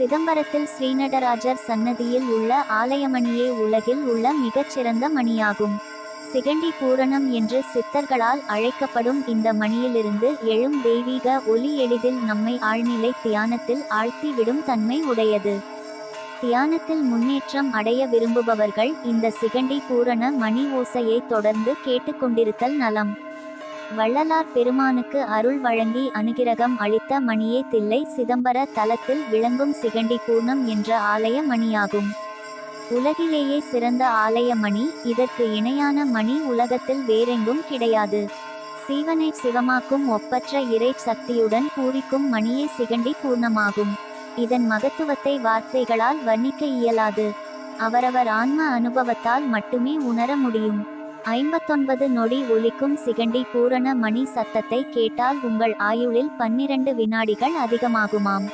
சிதம்பரத்தில் ஸ்ரீநடராஜர் சன்னதியில் உள்ள ஆலயமணியே உலகில் உள்ள மிகச்சிறந்த மணியாகும். சிகண்டி பூரணம் என்று சித்தர்களால் அழைக்கப்படும் இந்த மணியிலிருந்து எழும் தெய்வீக ஒலி எளிதில் நம்மை ஆழ்நிலை தியானத்தில் ஆழ்த்தி விடும் தன்மை உடையது. தியானத்தில் முன்னேற்றம் அடைய விரும்புபவர்கள் இந்த சிகண்டி பூரண மணி ஓசையை தொடர்ந்து கேட்டுக்கொண்டிருத்தல் நலம். வள்ளலார் பெருமானுக்கு அருள் வழங்கி அனுகிரகம் அளித்த மணியே தில்லை சிதம்பர தலத்தில் விளங்கும் சிகண்டி பூர்ணம் என்ற ஆலய மணியாகும். உலகிலேயே சிறந்த ஆலய மணி. இதற்கு இணையான மணி உலகத்தில் வேறெங்கும் கிடையாது. சீவனை சிவமாக்கும் ஒப்பற்ற இறை சக்தியுடன் பூரிக்கும் மணியே சிகண்டி பூர்ணமாகும். இதன் மகத்துவத்தை வார்த்தைகளால் வர்ணிக்க இயலாது. அவரவர் ஆன்ம அனுபவத்தால் மட்டுமே உணர முடியும். 59 நொடி ஒலிக்கும் சிகண்டி பூரண மணி சத்தத்தை கேட்டால் உங்கள் ஆயுளில் 12 வினாடிகள் அதிகமாகுமாம்.